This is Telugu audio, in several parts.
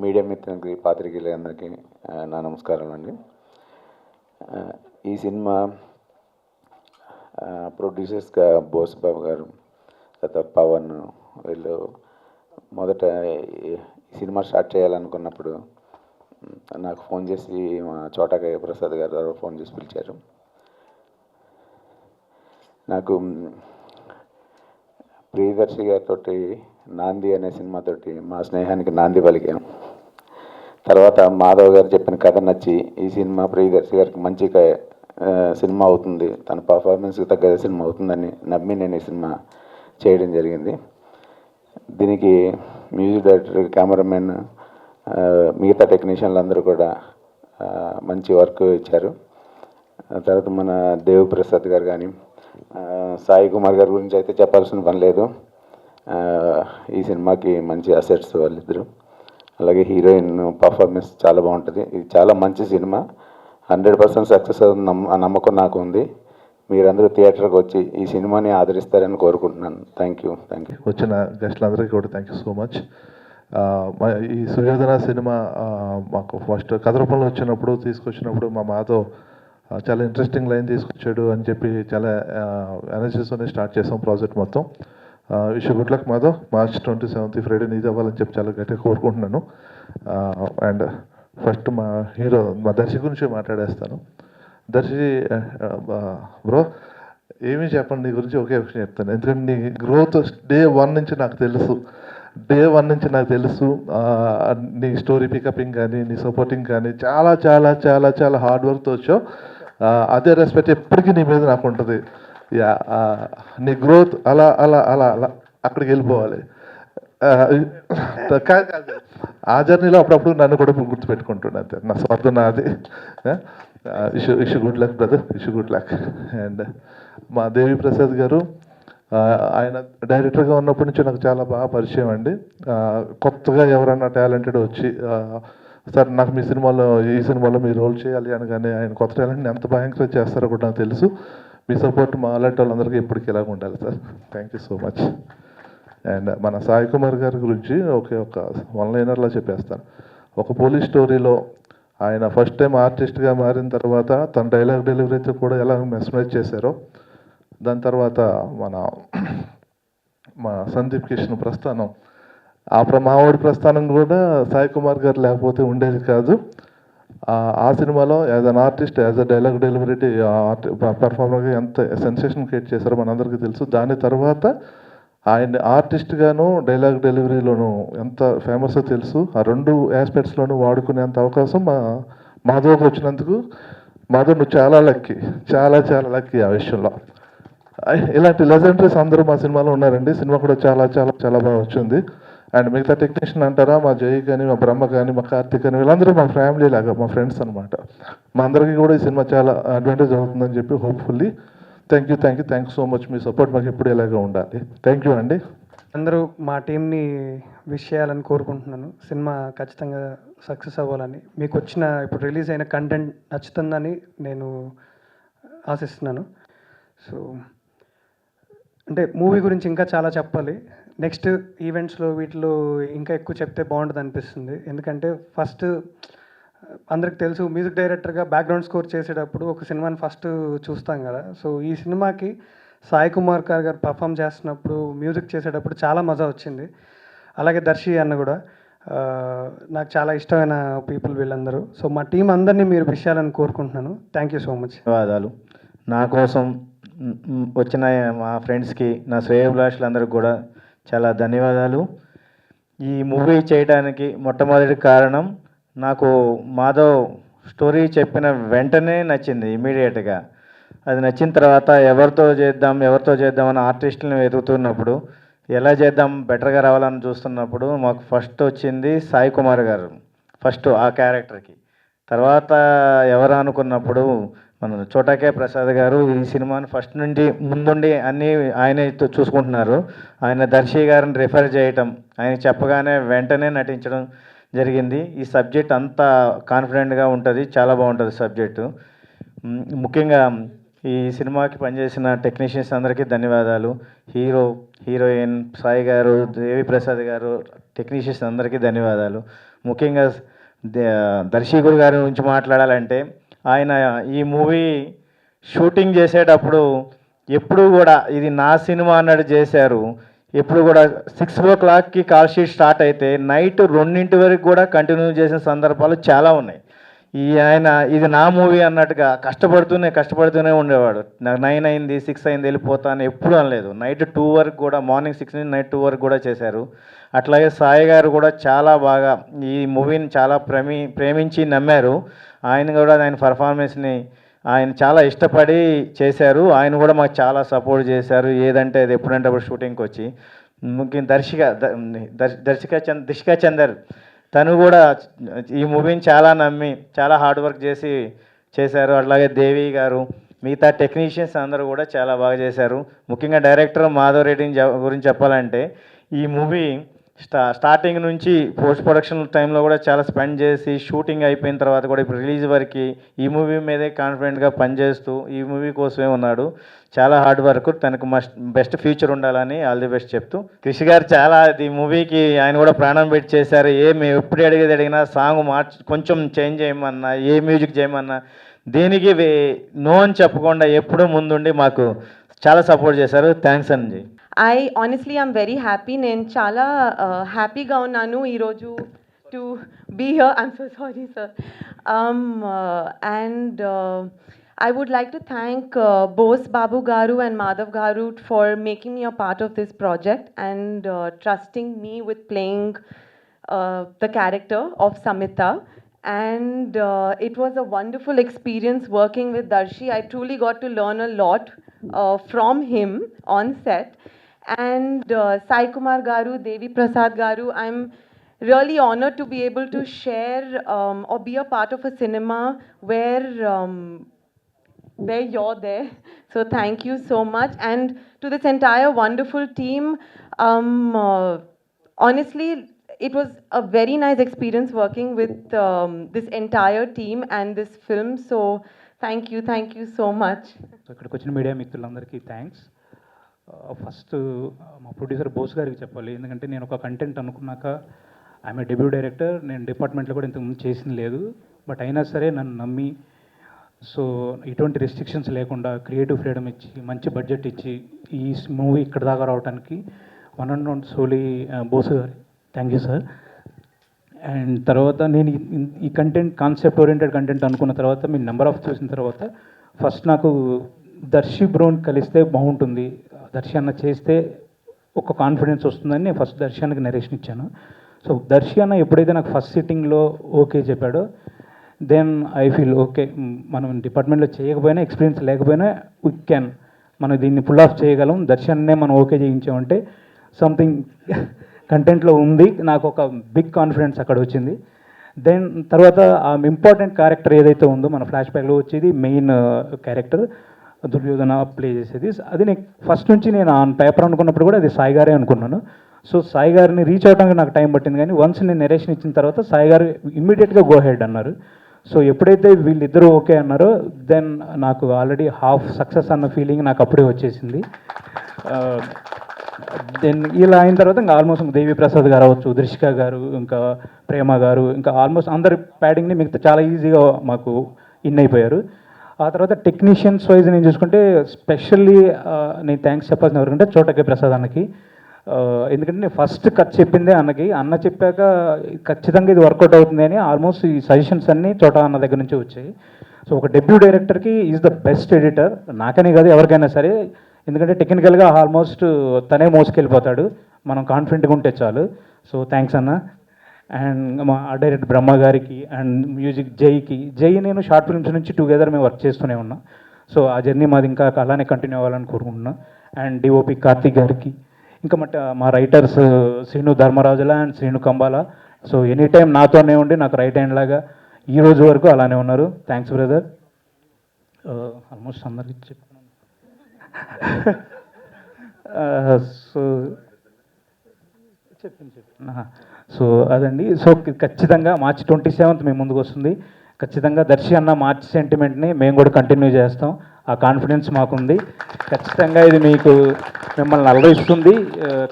మీడియా మిత్రులకి పాత్రికేయులందరికీ నా నమస్కారం అండి. ఈ సినిమా ప్రొడ్యూసర్స్గా బోసుబాబు గారు, తర్వాత పవన్, వీళ్ళు మొదట ఈ సినిమా స్టార్ట్ చేయాలనుకున్నప్పుడు నాకు ఫోన్ చేసి మా చోటకాయ ప్రసాద్ గారు ద్వారా ఫోన్ చేసి పిలిచారు. నాకు ప్రియదర్శి గారితో నాంది అనే సినిమాతోటి మా స్నేహానికి నాంది పలికాం. తర్వాత మాధవ్ గారు చెప్పిన కథ నచ్చి ఈ సినిమా ప్రియదర్శి గారికి మంచి సినిమా అవుతుంది, తన పర్ఫార్మెన్స్కి తగ్గ సినిమా అవుతుందని నమ్మి నేను ఈ సినిమా చేయడం జరిగింది. దీనికి మ్యూజిక్ డైరెక్టర్, కెమెరామెన్, మిగతా టెక్నీషియన్లు అందరూ కూడా మంచి వర్క్ ఇచ్చారు. తర్వాత మన దేవప్రసాద్ గారు కానీ, సాయి కుమార్ గారి గురించి అయితే చెప్పాల్సిన పని లేదు. ఈ సినిమాకి మంచి అసెట్స్ వాళ్ళిద్దరు. అలాగే హీరోయిన్ పర్ఫార్మెన్స్ చాలా బాగుంటుంది. ఇది చాలా మంచి సినిమా, 100% సక్సెస్ అవుతుంది నమ్మకం నాకు ఉంది. మీరందరూ థియేటర్కి వచ్చి ఈ సినిమాని ఆదరిస్తారని కోరుకుంటున్నాను. Thank you. వచ్చిన గెస్టులందరికీ కూడా థ్యాంక్ యూ సో మచ్. ఈ సుయోధన సినిమా మాకు ఫస్ట్ కథ రూపంలో వచ్చినప్పుడు తీసుకొచ్చినప్పుడు మా మాధవ్ చాలా ఇంట్రెస్టింగ్ లైన్ తీసుకొచ్చాడు అని చెప్పి చాలా ఎనర్జీస్తోనే స్టార్ట్ చేసాం ప్రాజెక్ట్ మొత్తం. Wish good luck Madhav. March 27 Friday నీది అవ్వాలని చెప్పి చాలా గట్టిగా కోరుకుంటున్నాను. అండ్ ఫస్ట్ మా హీరో మా దర్శి గురించి మాట్లాడేస్తాను. దర్శి బ్రో, ఏమీ చెప్పండి నీ గురించి, ఒకే విషయం చెప్తాను. ఎందుకంటే నీ గ్రోత్ Day 1 నుంచి నాకు తెలుసు. Day 1 నుంచి నాకు తెలుసు. నీ స్టోరీ పికపింగ్ కానీ, నీ సపోర్టింగ్ కానీ చాలా చాలా చాలా చాలా హార్డ్ వర్క్తో వచ్చావు. అదే రెస్పెక్ట్ ఎప్పటికీ నీ మీద నాకు ఉంటుంది. నీ గ్రోత్ అలా అలా అలా అలా అక్కడికి వెళ్ళిపోవాలి. ఆ జర్నీలో అప్పుడప్పుడు నన్ను కూడా గుర్తుపెట్టుకుంటున్నా, అంతే. నా స్వార్థం నాది. ఇష్ గుడ్ లక్ బ్రదర్, ఇష్ గుడ్ లక్. అండ్ మా దేవి ప్రసాద్ గారు, ఆయన డైరెక్టర్గా ఉన్నప్పటి నుంచి నాకు చాలా బాగా పరిచయం అండి. కొత్తగా ఎవరన్నా టాలెంటెడ్ వచ్చి సార్ నాకు మీ సినిమాలో ఈ సినిమాలో మీరు రోల్ చేయాలి అనగానే ఆయన కొత్త టాలెంట్ని ఎంత బాగా ఎంకరేజ్ చేస్తారో కూడా నాకు తెలుసు. మీ సపోర్ట్ మా అలాంటి వాళ్ళందరికీ ఎప్పటికీ ఇలాగ ఉండాలి sir. Thank you so much. And మన సాయి కుమార్ గారి గురించి ఒక 1 లైనర్లో చెప్పేస్తాను. ఒక పోలీస్ స్టోరీలో ఆయన ఫస్ట్ టైం ఆర్టిస్ట్గా మారిన తర్వాత తన డైలాగ్ డెలివరీతో కూడా ఎలా మెస్మరైజ్ చేశారో, దాని తర్వాత మా సందీప్ కిషన్ ప్రస్థానం, మావాడి ప్రస్థానం కూడా సాయి కుమార్ గారు లేకపోతే ఉండేది కాదు. ఆ సినిమాలో as an artist, as a dialogue delivery పర్ఫార్మర్గా ఎంత సెన్సేషన్ క్రియేట్ చేశారో మనందరికీ తెలుసు. దాని తర్వాత ఆయన ఆర్టిస్ట్గాను డైలాగ్ డెలివరీలోనూ ఎంత ఫేమస్ తెలుసు. ఆ 2 ఆస్పెక్ట్స్లోనూ వాడుకునేంత అవకాశం మాధవ్కి వచ్చినందుకు మాధవ్ నువ్వు చాలా లక్కీ, చాలా చాలా లక్కీ ఆ విషయంలో. ఇలాంటి లెజెండరీస్ అందరూ మా సినిమాలో ఉన్నారండి. సినిమా కూడా చాలా చాలా చాలా బాగా వచ్చింది. అండ్ మిగతా టెక్నీషియన్ అంటారా, మా జై కానీ, మా బ్రహ్మ కానీ, మా కార్తిక్ కానీ, వీళ్ళందరూ మా ఫ్యామిలీ లాగా, మా ఫ్రెండ్స్ అనమాట. మా అందరికీ కూడా ఈ సినిమా చాలా అడ్వాంటేజ్ అవుతుందని చెప్పి hopefully. Thank you so much. Me support మాకు ఎప్పుడు ఇలాగే ఉండాలి. థ్యాంక్ యూ అండి. అందరూ మా టీంని విష్ చేయాలని కోరుకుంటున్నాను. సినిమా ఖచ్చితంగా సక్సెస్ అవ్వాలని, మీకు వచ్చిన ఇప్పుడు రిలీజ్ అయిన కంటెంట్ నచ్చుతుందని నేను ఆశిస్తున్నాను. సో అంటే మూవీ గురించి ఇంకా చాలా చెప్పాలి. నెక్స్ట్ ఈవెంట్స్లో వీటిలో ఇంకా ఎక్కువ చెప్తే బాగుంటుంది అనిపిస్తుంది. ఎందుకంటే ఫస్ట్ అందరికి తెలుసు, మ్యూజిక్ డైరెక్టర్గా బ్యాక్గ్రౌండ్ స్కోర్ చేసేటప్పుడు ఒక సినిమాని ఫస్ట్ చూస్తాం కదా. సో ఈ సినిమాకి సాయి కుమార్ గారు పర్ఫామ్ చేస్తున్నప్పుడు, మ్యూజిక్ చేసేటప్పుడు చాలా మజా వచ్చింది. అలాగే దర్శి అన్న కూడా నాకు చాలా ఇష్టమైన పీపుల్ వీళ్ళందరూ. సో మా టీం అందరినీ మీరు విషయాలని కోరుకుంటున్నాను. Thank you so much. ధన్యవాదాలు. నా కోసం వచ్చిన మా ఫ్రెండ్స్కి, నా శ్రేయోభిలాషులందరికీ కూడా చాలా ధన్యవాదాలు. ఈ మూవీ చేయడానికి మొట్టమొదటి కారణం, నాకు మాధవ్ స్టోరీ చెప్పిన వెంటనే నచ్చింది ఇమీడియట్గా. అది నచ్చిన తర్వాత ఎవరితో చేద్దాం అని ఆర్టిస్టులను వెతుకుతున్నప్పుడు, ఎలా చేద్దాం బెటర్గా రావాలని చూస్తున్నప్పుడు మాకు ఫస్ట్ వచ్చింది సాయి కుమార్ గారు, ఫస్ట్ ఆ క్యారెక్టర్కి. తర్వాత ఎవరు అనుకున్నప్పుడు మన చోటాకే ప్రసాద్ గారు ఈ సినిమాని ఫస్ట్ నుండి ముందుండి అన్నీ ఆయనే చూసుకుంటున్నారు. ఆయన దర్శి గారిని రిఫర్ చేయటం, ఆయన చెప్పగానే వెంటనే నటించడం జరిగింది. ఈ సబ్జెక్ట్ అంతా కాన్ఫిడెంట్గా ఉంటుంది, చాలా బాగుంటుంది సబ్జెక్టు. ముఖ్యంగా ఈ సినిమాకి పనిచేసిన టెక్నీషియన్స్ అందరికీ ధన్యవాదాలు. హీరోయిన్ సాయి గారు, దేవి ప్రసాద్ గారు, టెక్నీషియన్స్ అందరికీ ధన్యవాదాలు. ముఖ్యంగా దర్శకుడు గారి గురించి మాట్లాడాలంటే ఆయన ఈ మూవీ షూటింగ్ చేసేటప్పుడు ఎప్పుడు కూడా ఇది నా సినిమా అన్నట్టు చేశారు. ఎప్పుడు కూడా 6 o'clockకి కాల్ షీట్ స్టార్ట్ అయితే నైట్ 2 వరకు కూడా కంటిన్యూ చేసిన సందర్భాలు చాలా ఉన్నాయి. ఆయన ఇది నా మూవీ అన్నట్టుగా కష్టపడుతూనే ఉండేవాడు. నాకు 9 అయింది 6 అయింది వెళ్ళిపోతాను ఎప్పుడు అనలేదు. నైట్ 2 వరకు కూడా, మార్నింగ్ 6 నుంచి నైట్ 2 వరకు కూడా చేశారు. అట్లాగే సాయి గారు కూడా చాలా బాగా ఈ మూవీని చాలా ప్రేమించి నమ్మారు. ఆయన కూడా ఆయన పర్ఫార్మెన్స్ని ఆయన చాలా ఇష్టపడి చేశారు. ఆయన కూడా మాకు చాలా సపోర్ట్ చేశారు. ఏదంటే అది ఎప్పుడంటే అప్పుడు షూటింగ్కి వచ్చి. ముఖ్యంగా దిశికా చందర్ తను కూడా ఈ మూవీని చాలా నమ్మి చాలా హార్డ్ వర్క్ చేశారు. అట్లాగే దేవి గారు, మిగతా టెక్నీషియన్స్ అందరూ కూడా చాలా బాగా చేశారు. ముఖ్యంగా డైరెక్టర్ మాధవ్ రెడ్డి గురించి చెప్పాలంటే ఈ మూవీ స్టార్టింగ్ నుంచి పోస్ట్ ప్రొడక్షన్ టైంలో కూడా చాలా స్పెండ్ చేసి, షూటింగ్ అయిపోయిన తర్వాత కూడా ఇప్పుడు రిలీజ్ వరకు ఈ మూవీ మీదే కాన్ఫిడెంట్గా పనిచేస్తూ ఈ మూవీ కోసమే ఉన్నాడు. చాలా హార్డ్ వర్క్. తనకు బెస్ట్ ఫ్యూచర్ ఉండాలని ఆల్ ది బెస్ట్ చెప్తూ, కృషి గారు చాలా ఈ మూవీకి ఆయన కూడా ప్రాణం పెట్టి చేశారు. మేము ఎప్పుడు అడిగినా సాంగ్ కొంచెం చేంజ్ చేయమన్నా, ఏ మ్యూజిక్ చేయమన్నా దేనికి నో అని చెప్పకుండా ఎప్పుడూ ముందుండి మాకు చాలా సపోర్ట్ చేశారు. థ్యాంక్స్ అండి. I honestly am very happy. నేను చాలా హ్యాపీగా ఉన్నాను ఈరోజు to be here. I'm so sorry, sir. And I would like to thank Bose Babu Garu and Madhav Garu for making me a part of this project and trusting me with playing the character of Samita. And it was a wonderful experience working with Darshi. I truly got to learn a lot from him on set. And Sai Kumar Garu, Devi Prasad Garu, I'm really honored to be able to share or be a part of a cinema where you're there. So thank you so much. And to this entire wonderful team, honestly, it was a very nice experience working with this entire team and this film. So thank you so much. ఇక్కడికి వచ్చిన మీడియా మిత్రులందరికీ థ్యాంక్స్. ఫస్ట్ మా ప్రొడ్యూసర్ బోస్ గారికి చెప్పాలి. ఎందుకంటే నేను ఒక కంటెంట్ అనుకున్నాక ఆమె డెబ్యూ డైరెక్టర్, నేను డిపార్ట్మెంట్లో కూడా ఇంతకుముందు చేసింది లేదు. బట్ అయినా సరే నన్ను నమ్మి, సో ఎటువంటి రెస్ట్రిక్షన్స్ లేకుండా క్రియేటివ్ ఫ్రీడమ్ ఇచ్చి, మంచి బడ్జెట్ ఇచ్చి ఈ మూవీ ఇక్కడ దాకా రావడానికి one and only Soli Bose garu. Thank you sir. And తర్వాత నేను ఈ కంటెంట్ కాన్సెప్ట్ ఓరియంటెడ్ కంటెంట్ అనుకున్న తర్వాత మీ నెంబర్ ఆఫ్ చూసిన తర్వాత ఫస్ట్ నాకు దర్శి బ్రోని కలిస్తే బాగుంటుంది, దర్శి అన్న చేస్తే ఒక కాన్ఫిడెన్స్ వస్తుందని నేను ఫస్ట్ దర్శి అన్నకి నరేషన్ ఇచ్చాను. సో దర్శి అన్న ఎప్పుడైతే నాకు ఫస్ట్ సిట్టింగ్లో ఓకే చెప్పాడో, దెన్ ఐ ఫీల్ ఓకే, మనం డిపార్ట్మెంట్లో చేయకపోయినా, ఎక్స్పీరియన్స్ లేకపోయినా వీ క్యాన్, మనం దీన్ని పుల్ ఆఫ్ చేయగలం. దర్శి అన్నే మనం ఓకే చేయించామంటే సంథింగ్ కంటెంట్లో ఉంది. నాకు ఒక బిగ్ కాన్ఫిడెన్స్ అక్కడ వచ్చింది. దెన్ తర్వాత ఆ ఇంపార్టెంట్ క్యారెక్టర్ ఏదైతే ఉందో మన ఫ్లాష్ బ్యాక్లో వచ్చేది మెయిన్ క్యారెక్టర్ దుర్యోధన ప్లే చేసేది, అది నేను ఫస్ట్ నుంచి నేను ఆన్ పేపర్ అనుకున్నప్పుడు కూడా అది సాయి గారే అనుకున్నాను. సో సాయి గారిని రీచ్ అవడానికి నాకు టైం పట్టింది. కానీ వన్స్ నేను నెరేషన్ ఇచ్చిన తర్వాత సాయి గారు ఇమ్మీడియట్గా గో హెడ్ అన్నారు. సో ఎప్పుడైతే వీళ్ళిద్దరూ ఓకే అన్నారో దెన్ నాకు ఆల్రెడీ హాఫ్ సక్సెస్ అన్న ఫీలింగ్ నాకు అప్పుడే వచ్చేసింది. దెన్ ఇలా అయిన తర్వాత ఇంకా ఆల్మోస్ట్ దేవి ప్రసాద్ గారు అవ్వచ్చు, దృశిక గారు, ఇంకా ప్రేమ గారు, ఇంకా ఆల్మోస్ట్ అందరి ప్యాడింగ్ని మిగతా చాలా ఈజీగా మాకు ఇన్ అయిపోయారు. ఆ తర్వాత టెక్నీషియన్స్ వైజ్ నేను చూసుకుంటే స్పెషల్లీ నేను థ్యాంక్స్ చెప్పాల్సిన ఎవరికంటే చోటకే ప్రసాద్ అన్నకి. ఎందుకంటే నేను ఫస్ట్ కట్ చెప్పిందే అన్నకి. అన్న చెప్పాక ఖచ్చితంగా ఇది వర్కౌట్ అవుతుంది అని ఆల్మోస్ట్ ఈ సజెషన్స్ అన్నీ చోట అన్న దగ్గర నుంచి వచ్చాయి. సో ఒక డెబ్యూ డైరెక్టర్కి ఈజ్ ద బెస్ట్ ఎడిటర్, నాకనే కాదు ఎవరికైనా సరే. ఎందుకంటే టెక్నికల్గా ఆల్మోస్ట్ తనే మోసుకెళ్ళిపోతాడు, మనం కాన్ఫిడెంట్గా ఉంటే చాలు. సో థ్యాంక్స్ అన్న. అండ్ మా డైరెక్టర్ బ్రహ్మ గారికి అండ్ మ్యూజిక్ జై నేను షార్ట్ ఫిల్మ్స్ నుంచి టుగెదర్ మేము వర్క్ చేస్తూనే ఉన్నాం. సో ఆ జర్నీ మాది ఇంకా అలానే కంటిన్యూ అవ్వాలని కోరుకుంటున్నాం. అండ్ డిఓపి కార్తిక్ గారికి, ఇంకా మా writers Sreenu Dharmarajula and Sreenu Kambala. So any time నాతోనే ఉండి నాకు రైట్ హ్యాండ్ లాగా ఈ రోజు వరకు అలానే ఉన్నారు. Thanks brother. ఆల్మోస్ట్ అందరికి చెప్పాను. సో సో అదండి. సో ఖచ్చితంగా మార్చి 27th మేము ముందుకు వస్తుంది. ఖచ్చితంగా దర్శి అన్న మార్చి సెంటిమెంట్ని మేము కూడా కంటిన్యూ చేస్తాం. ఆ కాన్ఫిడెన్స్ మాకుంది. ఖచ్చితంగా ఇది మీకు మిమ్మల్ని అలరిస్తుంది,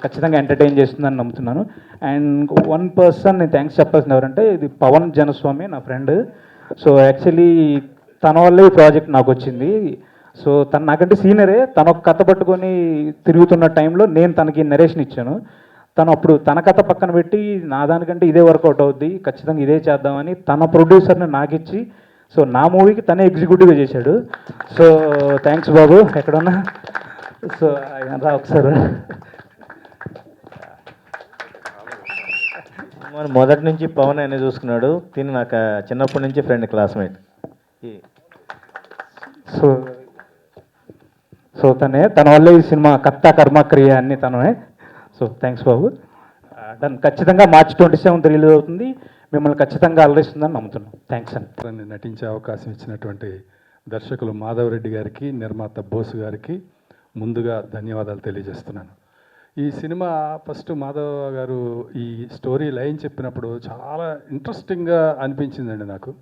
ఖచ్చితంగా ఎంటర్టైన్ చేస్తుందని నమ్ముతున్నాను. అండ్ వన్ పర్సన్ నేను థ్యాంక్స్ చెప్పాల్సింది ఎవరంటే ఇది పవన్ జనస్వామి, నా ఫ్రెండ్. సో యాక్చువల్లీ తన వల్లే ఈ ప్రాజెక్ట్ నాకు వచ్చింది. సో తను నాకంటే సీనియరే. తను ఒక కథ పట్టుకొని తిరుగుతున్న టైంలో నేను తనకి నరేషన్ ఇచ్చాను. తను అప్పుడు తన కథ పక్కన పెట్టి నా దానికంటే ఇదే వర్కౌట్ అవుద్ది, ఖచ్చితంగా ఇదే చేద్దామని తన ప్రొడ్యూసర్ని నాకు ఇచ్చి, సో నా మూవీకి తనే ఎగ్జిక్యూటివ్గా చేశాడు. సో థ్యాంక్స్ బాబు ఎక్కడున్నా. సో రా ఒకసారి. మన మొదటి నుంచి పవన్ ఆయన చూసుకున్నాడు. తిని నాకు చిన్నప్పటి నుంచి ఫ్రెండ్, క్లాస్మేట్. సో సో తన వల్లే ఈ సినిమా కర్త కర్మక్రియ అన్ని తనే. సో థ్యాంక్స్ బాబు. డన్. ఖచ్చితంగా మార్చి 27 రిలీజ్ అవుతుంది. మిమ్మల్ని ఖచ్చితంగా అలరిస్తుందని నమ్ముతున్నాం. థ్యాంక్స్ అండి. నటించే అవకాశం ఇచ్చినటువంటి దర్శకులు మాధవ్ రెడ్డి గారికి, నిర్మాత బోసు గారికి ముందుగా ధన్యవాదాలు తెలియజేస్తున్నాను. ఈ సినిమా ఫస్ట్ మాధవ్ గారు ఈ స్టోరీ లైన్ చెప్పినప్పుడు చాలా ఇంట్రెస్టింగ్గా అనిపించిందండి నాకు.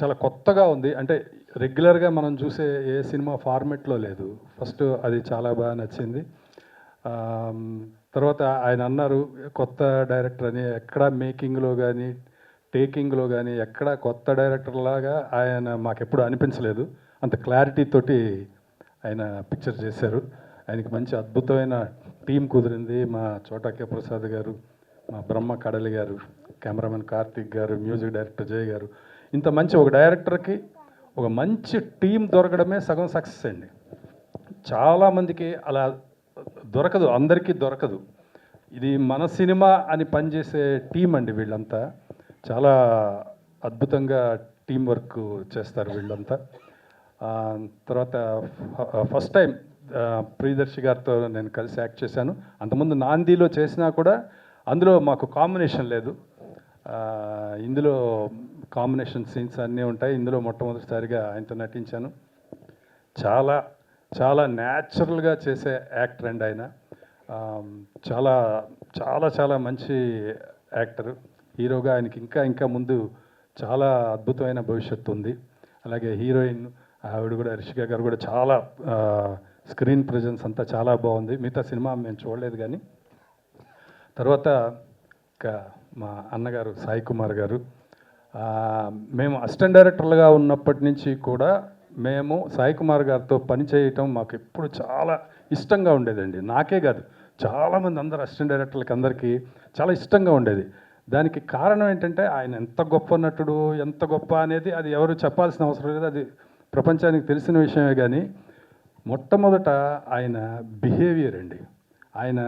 చాలా కొత్తగా ఉంది. అంటే రెగ్యులర్గా మనం చూసే ఏ సినిమా ఫార్మెట్లో లేదు. ఫస్ట్ అది చాలా బాగా నచ్చింది. తర్వాత ఆయన అన్నారు కొత్త డైరెక్టర్ అని. ఎక్కడ మేకింగ్లో కానీ టేకింగ్లో కానీ ఎక్కడ కొత్త డైరెక్టర్ లాగా ఆయన మాకెప్పుడు అనిపించలేదు. అంత క్లారిటీ తోటి ఆయన పిక్చర్ చేశారు. ఆయనకి మంచి అద్భుతమైన టీం కుదిరింది. మా చోటాకే ప్రసాద్ గారు, మా బ్రహ్మ కడలి గారు, కెమెరామెన్ కార్తిక్ గారు, మ్యూజిక్ డైరెక్టర్ జయ్ గారు. ఇంత మంచి ఒక డైరెక్టర్కి ఒక మంచి టీం దొరకడమే సగం సక్సెస్ అండి. చాలామందికి అలా దొరకదు, అందరికీ దొరకదు. ఇది మన సినిమా అని పనిచేసే టీం అండి వీళ్ళంతా. చాలా అద్భుతంగా టీం వర్క్ చేస్తారు వీళ్ళంతా. తర్వాత ఫస్ట్ టైం ప్రియదర్శి గారితో నేను కలిసి యాక్ట్ చేశాను. అంతకుముందు నాందిలో చేసినా కూడా అందులో మాకు కాంబినేషన్ లేదు. ఇందులో కాంబినేషన్ సీన్స్ అన్నీ ఉంటాయి. ఇందులో మొట్టమొదటిసారిగా ఆయనతో నటించాను. చాలా చాలా న్యాచురల్గా చేసే యాక్టర్ అండి ఆయన. చాలా చాలా చాలా మంచి యాక్టర్. హీరోగా ఆయనకి ఇంకా ఇంకా ముందు చాలా అద్భుతమైన భవిష్యత్తు ఉంది. అలాగే హీరోయిన్ ఆవిడ కూడా, రిషిక గారు కూడా చాలా స్క్రీన్ ప్రెజెన్స్ అంతా చాలా బాగుంది. మిగతా సినిమా మేము చూడలేదు కానీ. తర్వాత మా అన్నగారు సాయి కుమార్ గారు, మేము అసిస్టెంట్ డైరెక్టర్లుగా ఉన్నప్పటి నుంచి కూడా మేము సాయి కుమార్ గారితో పనిచేయటం మాకు ఎప్పుడు చాలా ఇష్టంగా ఉండేదండి. నాకే కాదు, చాలామంది అందరు అసిస్టెంట్ డైరెక్టర్లకి అందరికీ చాలా ఇష్టంగా ఉండేది. దానికి కారణం ఏంటంటే ఆయన ఎంత గొప్ప నటుడు, ఎంత గొప్ప అనేది అది ఎవరు చెప్పాల్సిన అవసరం లేదు, అది ప్రపంచానికి తెలిసిన విషయమే. కానీ మొట్టమొదట ఆయన బిహేవియర్ అండి. ఆయన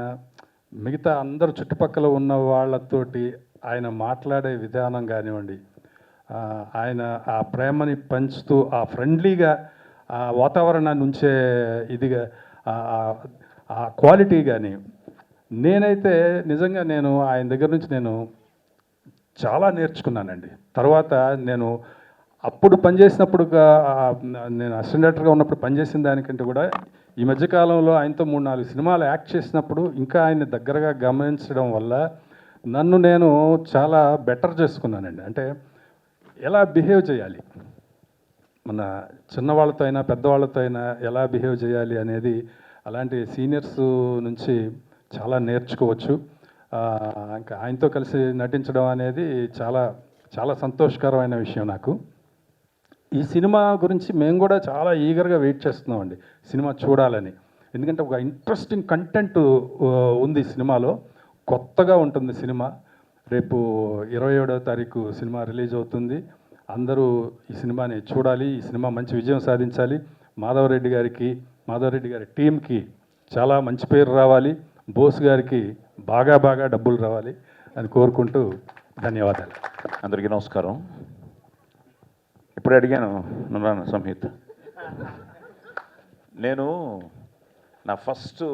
మిగతా అందరు చుట్టుపక్కల ఉన్న వాళ్ళతోటి ఆయన మాట్లాడే విధానం కానివ్వండి, ఆయన ఆ ప్రేమని పంచుతూ ఆ ఫ్రెండ్లీగా ఆ వాతావరణాన్ని ఉంచే ఇదిగా ఆ క్వాలిటీ కానీ, నేనైతే నిజంగా నేను ఆయన దగ్గర నుంచి నేను చాలా నేర్చుకున్నానండి. తర్వాత నేను అప్పుడు పనిచేసినప్పుడు, నేను అసిస్టెంట్ డైరెక్టర్గా ఉన్నప్పుడు పనిచేసిన దానికంటే కూడా ఈ మధ్యకాలంలో ఆయనతో 3-4 సినిమాలు యాక్ట్ చేసినప్పుడు ఇంకా ఆయన్ని దగ్గరగా గమనించడం వల్ల నన్ను నేను చాలా బెటర్ చేసుకున్నానండి. అంటే ఎలా బిహేవ్ చేయాలి, మన చిన్నవాళ్ళతో అయినా పెద్దవాళ్ళతో అయినా ఎలా బిహేవ్ చేయాలి అనేది అలాంటి సీనియర్స్ నుంచి చాలా నేర్చుకోవచ్చు. ఇంకా ఆయనతో కలిసి నటించడం అనేది చాలా చాలా సంతోషకరమైన విషయం నాకు. ఈ సినిమా గురించి మేము కూడా చాలా ఈగర్గా వెయిట్ చేస్తున్నామండి సినిమా చూడాలని. ఎందుకంటే ఒక ఇంట్రెస్టింగ్ కంటెంట్ ఉంది సినిమాలో, కొత్తగా ఉంటుంది సినిమా. రేపు 27వ తారీఖు సినిమా రిలీజ్ అవుతుంది. అందరూ ఈ సినిమాని చూడాలి. ఈ సినిమా మంచి విజయం సాధించాలి. మాధవ్ రెడ్డి గారి టీంకి చాలా మంచి పేరు రావాలి. బోస్ గారికి బాగా బాగా డబ్బులు రావాలి అని కోరుకుంటూ ధన్యవాదాలు. అందరికీ నమస్కారం. ఇప్పుడు అడిగాను నన్ను సంహిత్, నేను నా ఫస్ట్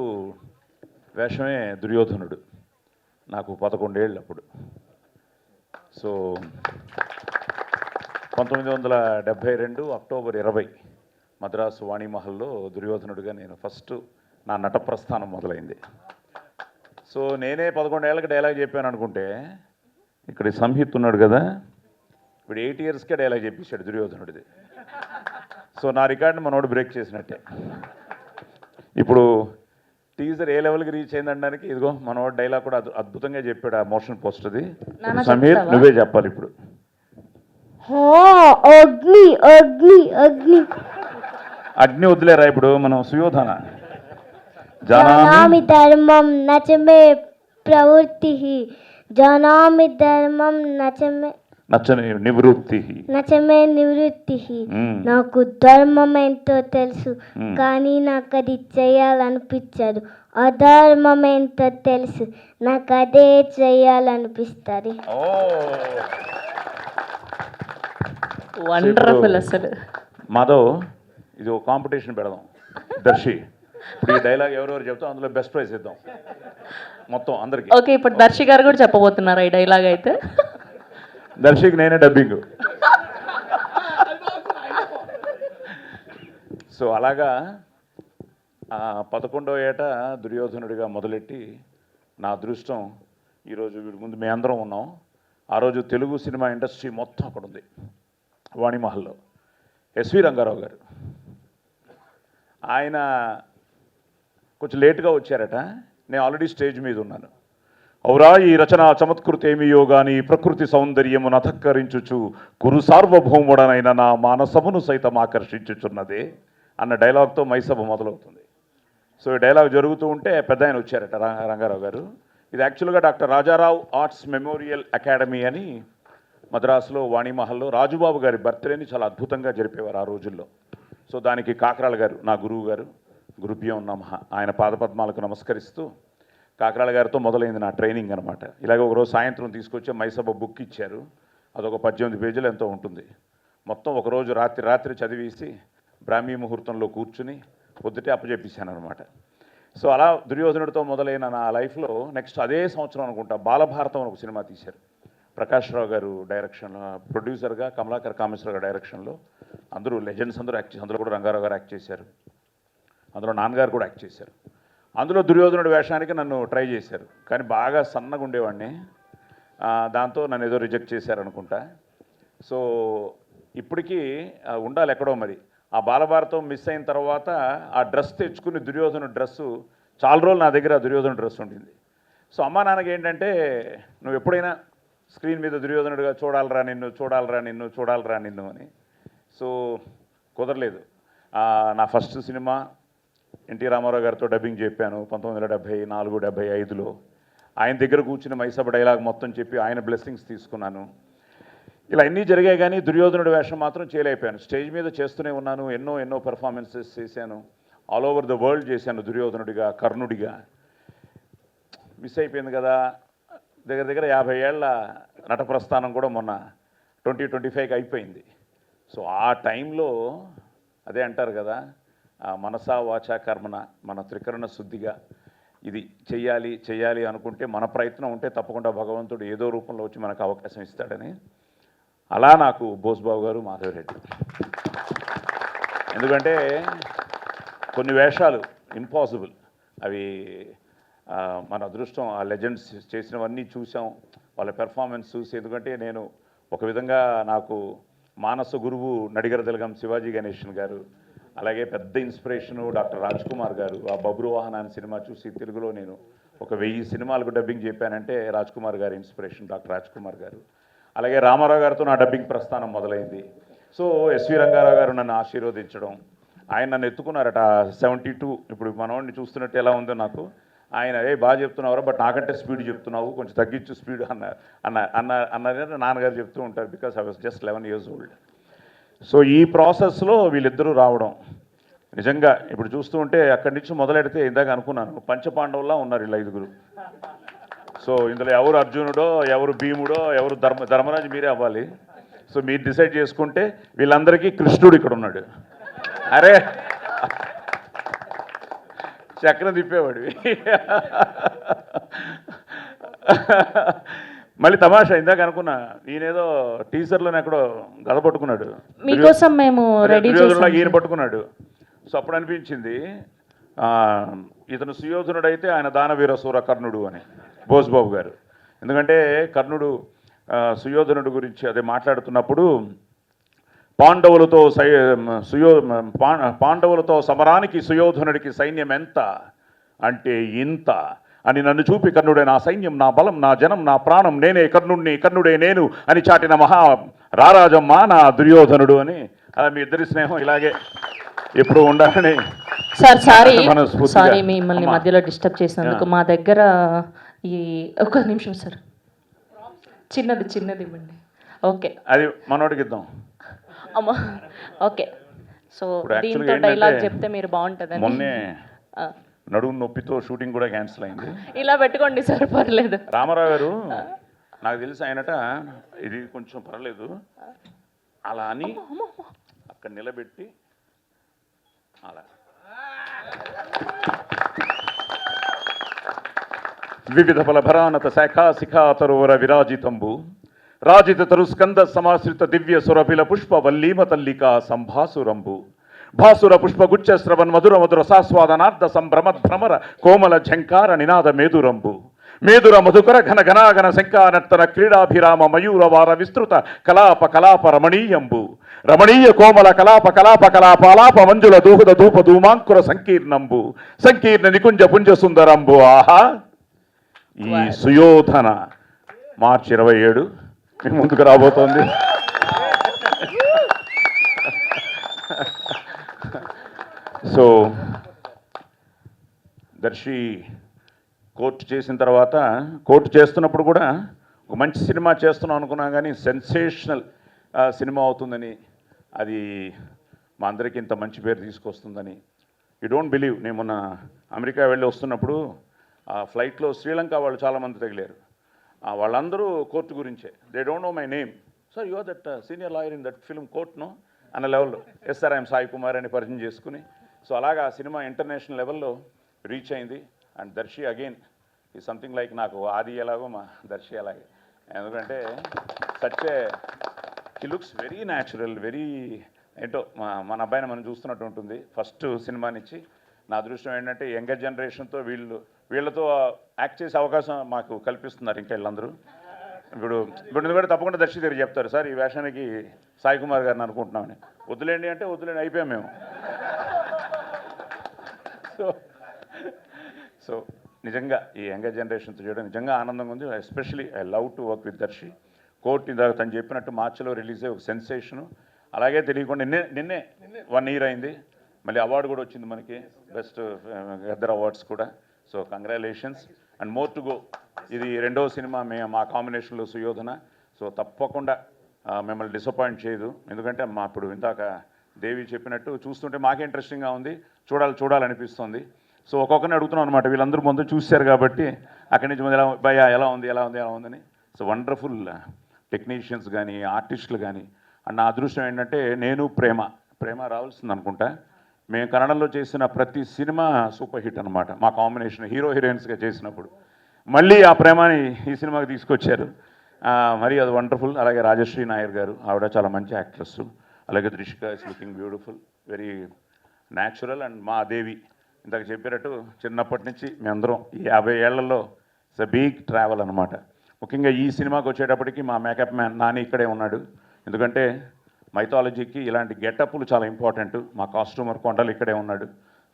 వేషమే దుర్యోధనుడు. నాకు 11 ఏళ్ళు అప్పుడు. సో 1972 అక్టోబర్ 20 మద్రాసు వాణిమహల్లో దుర్యోధనుడిగా నేను ఫస్ట్ నా నట ప్రస్థానం మొదలైంది. సో నేనే 11 ఏళ్ళకి డైలాగ్ చెప్పాను అనుకుంటే, ఇక్కడ సంహిత్ ఉన్నాడు కదా, ఇప్పుడు 8 ఇయర్స్కే డైలాగ్ చెప్పించాడు దుర్యోధనుడిది. సో నా రికార్డుని మనోడు బ్రేక్ చేసినట్టే. ఇప్పుడు టీజర్ ఏ లెవెల్కి రీచ్ అయిందనడానికి ఇదిగో మనోడు డైలాగ్ కూడా అద్భుతంగా చెప్పాడు ఆ మోషన్ పోస్టర్ది. సమీర్ నువ్వే చెప్పాలి ఇప్పుడు. అగ్ని అగ్ని అగ్ని అగ్ని వదిలేరా ఇప్పుడు మనం సుయోధన. జానామి ధర్మం నచమే ప్రవృత్తి జానామి ధర్మం నచ్చని నివృత్తి. నచమే నివృత్తి. నాకు ధర్మం ఎంతో తెలుసు కానీ నాకు అది చేయాలనిపించదు. అధర్మం ఎంతో తెలుసు నాకు అదే చేయాలనిపిస్తుంది. వండర్ఫుల్ అసలు. మాధవ్ ఇది ఒక కాంపిటీషన్ పెడదాం. దర్శి ఇప్పుడు ఈ డైలాగ్ ఎవరెవరు చెప్తాం అందులో బెస్ట్ ప్రైజ్ ఇద్దాం మొత్తం అందరికి. ఓకే, ఇప్పుడు దర్శి గారు కూడా చెప్పబోతున్నారు ఈ డైలాగ్ అయితే. దర్శికి నేనే డబ్బింగ్. సో అలాగా 11వ ఏట దుర్యోధనుడిగా మొదలెట్టి నా అదృష్టం ఈరోజు వీడి ముందు మేము అందరం ఉన్నాం. ఆ రోజు తెలుగు సినిమా ఇండస్ట్రీ మొత్తం అక్కడ ఉంది వాణిమహల్లో. ఎస్వి రంగారావు గారు ఆయన కొంచెం లేటుగా వచ్చారట. నేను ఆల్రెడీ స్టేజ్ మీద ఉన్నాను. ఔరా ఈ రచన చమత్కృతేమియో గాని ప్రకృతి సౌందర్యమును అధక్కరించుచు గురు సార్వభౌముడనైన నా మానసమును సైతం ఆకర్షించుచున్నదే అన్న డైలాగ్తో మైసభ మొదలవుతుంది. సో ఈ డైలాగ్ జరుగుతూ ఉంటే పెద్ద ఆయన వచ్చారట రంగారావు గారు. ఇది యాక్చువల్గా doctor Rajarao arts memorial academy అని మద్రాసులో వాణిమహల్లో రాజుబాబు గారి బర్త్డేని చాలా అద్భుతంగా జరిపేవారు ఆ రోజుల్లో. సో దానికి కాకరాల గారు నా గురువు గారు గురుభ్యం నమః ఆయన పాదపద్మాలకు నమస్కరిస్తూ కాకరాల గారితో మొదలైంది నా ట్రైనింగ్ అనమాట. ఇలాగ ఒకరోజు సాయంత్రం తీసుకొచ్చి మైసభ బుక్ ఇచ్చారు. అదొక 18 పేజీలు ఎంతో ఉంటుంది. మొత్తం ఒకరోజు రాత్రి చదివేసి బ్రాహ్మీ ముహూర్తంలో కూర్చుని పొద్దుటే అప్పచెప్పేశాను అనమాట. సో అలా దుర్యోధనుడితో మొదలైన నా లైఫ్లో నెక్స్ట్ అదే సంవత్సరం అనుకుంటా బాలభారతం అని ఒక సినిమా తీశారు. ప్రకాష్ రావు గారు డైరెక్షన్లో, ప్రొడ్యూసర్గా కమలాకర్ కామేశ్వర గారు డైరెక్షన్లో. అందరూ లెజెండ్స్ అందరూ యాక్ట్ చేసి, అందులో కూడా రంగారావు గారు యాక్ట్ చేశారు, అందులో నాన్నగారు కూడా యాక్ట్ చేశారు. అందులో దుర్యోధనుడి వేషానికి నన్ను ట్రై చేశారు కానీ బాగా సన్నగా ఉండేవాడిని. దాంతో నన్ను ఏదో రిజెక్ట్ చేశారనుకుంటా. సో ఇప్పటికీ ఉండాలి ఎక్కడో మరి. ఆ బాలభారతం మిస్ అయిన తర్వాత ఆ డ్రెస్ తెచ్చుకుని దుర్యోధనుడి డ్రెస్సు చాలా రోజులు నా దగ్గర దుర్యోధనుడి డ్రెస్ ఉండింది. సో అమ్మా నాన్నకి ఏంటంటే నువ్వు ఎప్పుడైనా స్క్రీన్ మీద దుర్యోధనుడిగా చూడాలరా నిన్ను అని. సో కుదరలేదు. నా ఫస్ట్ సినిమా ఎన్టీ రామారావు గారితో డబ్బింగ్ చెప్పాను 1974-75లో. ఆయన దగ్గర కూర్చుని మైసభ డైలాగ్ మొత్తం చెప్పి ఆయన బ్లెస్సింగ్స్ తీసుకున్నాను. ఇలా అన్నీ జరిగాయి కానీ దుర్యోధనుడి వేషం మాత్రం చేయలేకపోయాను. స్టేజ్ మీద చేస్తూనే ఉన్నాను, ఎన్నో పెర్ఫార్మెన్సెస్ చేశాను, ఆల్ ఓవర్ ద వరల్డ్ చేశాను దుర్యోధనుడిగా, కర్ణుడిగా. మిస్ అయిపోయింది కదా. దగ్గర 50 ఏళ్ల నట ప్రస్థానం కూడా మొన్న 2025కి అయిపోయింది. సో ఆ టైంలో అదే అంటారు కదా, మనసా వాచా కర్మన మన త్రికరణ శుద్ధిగా ఇది చెయ్యాలి అనుకుంటే మన ప్రయత్నం ఉంటే తప్పకుండా భగవంతుడు ఏదో రూపంలో వచ్చి మనకు అవకాశం ఇస్తాడని. అలా నాకు బోస్బాబు గారు, మాధవరెడ్డి. ఎందుకంటే కొన్ని వేషాలు ఇంపాసిబుల్, అవి మన అదృష్టం. ఆ లెజెండ్స్ చేసినవన్నీ చూసాం, వాళ్ళ పెర్ఫార్మెన్స్ చూసి. ఎందుకంటే నేను ఒక విధంగా నాకు మానస గురువు నడిగర తిలగం శివాజీ గణేషన్ గారు, అలాగే పెద్ద ఇన్స్పిరేషను డాక్టర్ రాజ్ కుమార్ గారు. ఆ బబ్రు వాహన అనే సినిమా చూసి తెలుగులో నేను ఒక 1000 సినిమాలకు డబ్బింగ్ చెప్పానంటే రాజ్ కుమార్ గారి ఇన్స్పిరేషన్, డాక్టర్ రాజ్ కుమార్ గారు. అలాగే రామారావు గారితో నా డబ్బింగ్ ప్రస్థానం మొదలైంది. సో ఎస్వి రంగారావు గారు నన్ను ఆశీర్వదించడం, ఆయన నన్ను ఎత్తుకున్నారట 72. ఇప్పుడు మనవాడిని చూస్తున్నట్టు ఎలా ఉందో నాకు. ఆయన బాగా చెప్తున్నావు బట్ నాకంటే స్పీడ్ చెప్తున్నావు, కొంచెం తగ్గించు స్పీడ్ అన్నది నాన్నగారు చెప్తూ ఉంటారు. Because I was just 11 years old. So ఈ ప్రాసెస్లో వీళ్ళిద్దరూ రావడం నిజంగా ఇప్పుడు చూస్తూ ఉంటే అక్కడి నుంచి మొదలెడితే ఇందాక అనుకున్నాను పంచపాండవుల్లా ఉన్నారు వీళ్ళ 5గురు. సో ఇందులో ఎవరు అర్జునుడో, ఎవరు భీముడో, ఎవరు ధర్మరాజు మీరే అవ్వాలి. సో మీరు డిసైడ్ చేసుకుంటే వీళ్ళందరికీ కృష్ణుడు ఇక్కడ ఉన్నాడు. అరే చక్రం తిప్పేవాడు. మళ్ళీ తమాషా ఇందాక అనుకున్నా, ఈయనేదో టీజర్లోనే ఎక్కడో గద పట్టుకున్నాడు, మీకోసం మేము రెడీ ఈయన పట్టుకున్నాడు. సో అప్పుడు అనిపించింది ఇతను సుయోధనుడు అయితే ఆయన దానవీర సూర కర్ణుడు అని బోస్బాబు గారు. ఎందుకంటే కర్ణుడు సుయోధనుడు గురించి అదే మాట్లాడుతున్నప్పుడు పాండవులతో సమరానికి సుయోధనుడికి సైన్యం ఎంత అంటే ఇంత అని నన్ను చూపి కర్ణుడే నా సైన్యం, నా బలం, నా జనం, నా ప్రాణం, నేనే కర్ణుడిని, కర్ణుడే నేను అని చాటిన రారాజమ్మ నా దుర్యోధనుడు అని. అలా మీ ఇద్దరి స్నేహం ఇలాగే ఎప్పుడు ఉండాలని. సార్ సారీ మనస్ఫూర్తిగా. సారీ మిమ్మల్ని మధ్యలో డిస్టర్బ్ చేసినందుకు. మా దగ్గర ఈ ఒక్క నిమిషం సార్, చిన్నది ఇవ్వండి. ఓకే, అది మనోడికి ఇద్దాం. అమ్మా ఓకే. సో ఇప్పుడు దీంతో యాక్చువల్గా డైలాగ్ ఏంటంటే చెప్తే మీరు బాగుంటుందని. మొన్నే నడుము నొప్పితో షూటింగ్ కూడా క్యాన్సిల్ అయింది. ఇలా పెట్టుకోండి సార్, పర్లేదు. రామారావు గారు నాకు తెలిసి ఆయనట ఇది కొంచెం పర్లేదు అలా అని అక్కడ నిలబెట్టి అలా వివిధ ఫలభరానత శాఖా శిఖాతరోర విరాజితంబు రాజిత తరుస్కంద సమాశ్రిత దివ్య సురభిల పుష్ప వల్లీమ తల్లికా సంభాసురంబు భాసుర పుష్పగుచ్చ శ్రవన్ మధుర మధుర సాస్వాదనార్థ సంభ్రమద్భ్రమర కోమల ఝంకార నినాద మేదురంబు మేదుర మధుకర ఘన ఘనాఘన శంకానర్తన క్రీడాభిరామ మయూరవార విస్తృత కలాప రమణీయంబు రమణీయ కోమల కలాప మంజుల దూహద ధూప ధూమాంకుర సంకీర్ణంబు సంకీర్ణ నికుంజ పుంజ సుందరంబు. ఆహా, ఈ సుయోధన మార్చి 27 మీ ముందుకు రాబోతోంది. సో దర్శి కోర్టు చేసిన తర్వాత, కోర్టు చేస్తున్నప్పుడు కూడా ఒక మంచి సినిమా చేస్తున్నాం అనుకున్నా కానీ సెన్సేషనల్ సినిమా అవుతుందని, అది మా అందరికీ ఇంత మంచి పేరు తీసుకొస్తుందని యూ డోంట్ బిలీవ్. నేను మొన్న అమెరికా వెళ్ళి వస్తున్నప్పుడు ఆ ఫ్లైట్లో శ్రీలంక వాళ్ళు చాలామంది తగిలారు. వాళ్ళందరూ కోర్టు గురించే. They don't know my name. Sir you are that senior lawyer in that film court no అన్న లెవెల్లో. Yes sir, I'm Sai Kumar అని పరిచయం చేసుకుని, సో అలాగా ఆ సినిమా ఇంటర్నేషనల్ లెవెల్లో రీచ్ అయింది. అండ్ దర్శి అగైన్ ఈ సంథింగ్ లైక్ నాకు ఆది ఎలాగో మా దర్శి అలాగే. ఎందుకంటే సచ్చే he looks very natural, very ఏంటో మన అబ్బాయిని మనం చూస్తున్నట్టు ఉంటుంది. ఫస్ట్ సినిమానిచ్చి నా అదృష్టం ఏంటంటే యంగర్ జనరేషన్తో వీళ్ళతో యాక్ట్ చేసే అవకాశం మాకు కల్పిస్తున్నారు ఇంకా వీళ్ళందరూ. ఇప్పుడు కూడా తప్పకుండా దర్శి దగ్గర చెప్తారు, సార్ ఈ వేషానికి సాయి కుమార్ గారిని అనుకుంటున్నామని. వద్దులేండి అంటే వద్దులేండి, అయిపోయాం మేము. సో నిజంగా ఈ యంగర్ జనరేషన్తో చేయడం నిజంగా ఆనందంగా ఉంది. Especially I love to work with Darshi. Court ఇందాక తను చెప్పినట్టు మార్చిలో రిలీజ్ అయ్యి ఒక సెన్సేషను. అలాగే తెలియకుండా నిన్నే 1 year అయింది. మళ్ళీ అవార్డు కూడా వచ్చింది మనకి, బెస్ట్ గద్దర్ అవార్డ్స్ కూడా. So congratulations and more to go. ఇది 2వ సినిమా మా కాంబినేషన్లో సుయోధన. సో తప్పకుండా మిమ్మల్ని డిసప్పాయింట్ చేయదు. ఎందుకంటే ఇప్పుడు ఇందాక దేవి చెప్పినట్టు చూస్తుంటే మాకే ఇంట్రెస్టింగ్గా ఉంది, చూడాలనిపిస్తుంది. సో ఒక్కొక్కరిని అడుగుతున్నాం అనమాట, వీళ్ళందరూ ముందు చూశారు కాబట్టి అక్కడి నుంచి ముందు ఎలా ఉందని. సో వండర్ఫుల్ టెక్నీషియన్స్ కానీ ఆర్టిస్టులు కానీ. అండ్ నా అదృష్టం ఏంటంటే నేను ప్రేమ రావాల్సింది అనుకుంటా. మేము కన్నడంలో చేసిన ప్రతి సినిమా సూపర్ హిట్ అనమాట. మా కాంబినేషన్ హీరోయిన్స్గా చేసినప్పుడు మళ్ళీ ఆ ప్రేమని ఈ సినిమాకి తీసుకొచ్చారు. మరి అది వండర్ఫుల్. అలాగే రాజశ్రీ నాయర్ గారు, ఆవిడ చాలా మంచి యాక్ట్రెస్. అలాగే Drishika is looking beautiful, very natural. And మా దేవి ఇందాక చెప్పినట్టు చిన్నప్పటి నుంచి మేమందరం ఈ 50 ఏళ్లలో ఇట్స్ అ బిగ్ ట్రావెల్ అనమాట. ముఖ్యంగా ఈ సినిమాకి వచ్చేటప్పటికి మా మేకప్ మ్యాన్ నాని ఇక్కడే ఉన్నాడు. ఎందుకంటే మైథాలజీకి ఇలాంటి గెటప్లు చాలా ఇంపార్టెంట్. మా కాస్ట్యూమర్ కొండలు ఇక్కడే ఉన్నాడు.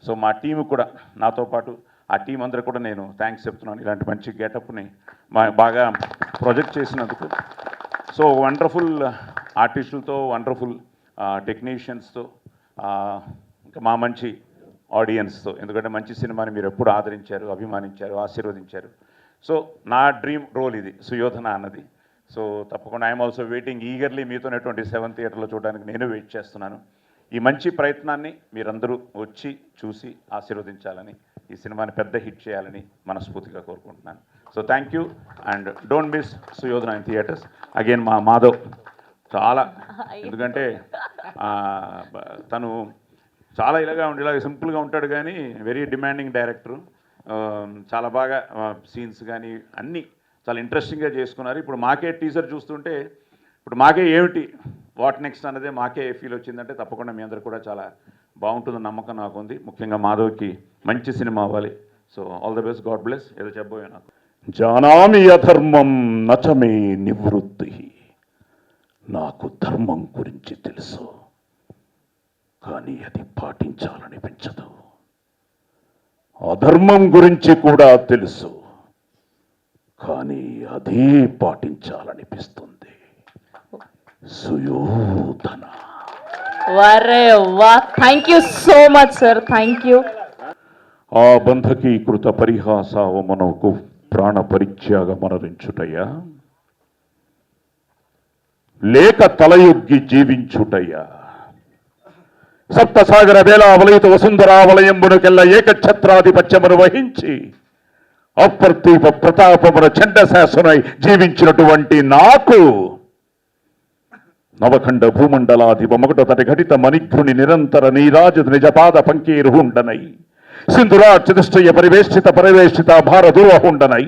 సో మా టీము కూడా, నాతో పాటు ఆ టీం అందరూ కూడా నేను థ్యాంక్స్ చెప్తున్నాను, ఇలాంటి మంచి గెటప్ని బాగా ప్రొజెక్ట్ చేసినందుకు. సో వండర్ఫుల్ ఆర్టిస్టులతో, వండర్ఫుల్ టెక్నీషియన్స్తో, ఇంకా మా మంచి ఆడియన్స్తో. ఎందుకంటే మంచి సినిమాని మీరు ఎప్పుడు ఆదరించారు, అభిమానించారు, ఆశీర్వదించారు. సో నా డ్రీమ్ రోల్ ఇది సుయోధన అన్నది. సో తప్పకుండా ఐఎమ్ ఆల్సో వెయిటింగ్ ఈగర్లీ మీతోనేటువంటి 7th థియేటర్లో చూడడానికి నేను వెయిట్ చేస్తున్నాను. ఈ మంచి ప్రయత్నాన్ని మీరందరూ వచ్చి చూసి ఆశీర్వదించాలని, ఈ సినిమాని పెద్ద హిట్ చేయాలని మనస్ఫూర్తిగా కోరుకుంటున్నాను. So thank you and don't miss Suyodhana in theatres. Again మా మాధవ్ చాలా, ఎందుకంటే తను చాలా ఇలాగ సింపుల్గా ఉంటాడు కానీ వెరీ డిమాండింగ్ డైరెక్టరు. చాలా బాగా సీన్స్ కానీ అన్నీ చాలా ఇంట్రెస్టింగ్గా చేసుకున్నారు. ఇప్పుడు మాకే టీజర్ చూస్తుంటే ఇప్పుడు మాకే ఏమిటి వాట్ నెక్స్ట్ అన్నదే మాకే ఫీల్ వచ్చిందంటే తప్పకుండా మీ అందరు కూడా చాలా బాగుంటుందని నమ్మకం నాకు ఉంది. ముఖ్యంగా మాధవ్కి మంచి సినిమా అవ్వాలి. So all the best, God bless. ఏదో చెప్పబోయే నాకు జానామి అధర్మం నచమే నివృత్తి, నాకు ధర్మం గురించి తెలుసు. కానీ అది పాటించాలనిపించదు. అధర్మం గురించి కూడా తెలుసు, కానీ అదే పాటించాలనిపిస్తుంది. సుయోధన. వరే వా, thank you so much sir, thank you. ఆ బంధకీకృత పరిహాసావమనకు ప్రాణ పరిత్యాగమనరించుటయ్యా, లేక తలయొగ్గి జీవించుటయ్యా. సప్తసాగర వేలావలయిత వసుంధరావలయంబునకెల్ల ఏకఛత్రాధిపత్యమును వహించి అప్రతీప ప్రతాపమున చండశాసనై జీవించినటువంటి నాకు నవఖండ భూమండలాధిప మొగట తటి ఘటిత మణిఘ్రుని నిరంతర నీరాజ నిజపాద పంకీరుహుండనై సింధురాచతుష్టయ పరివేష్టిత పరివేష్టిత భారదూరహుండనై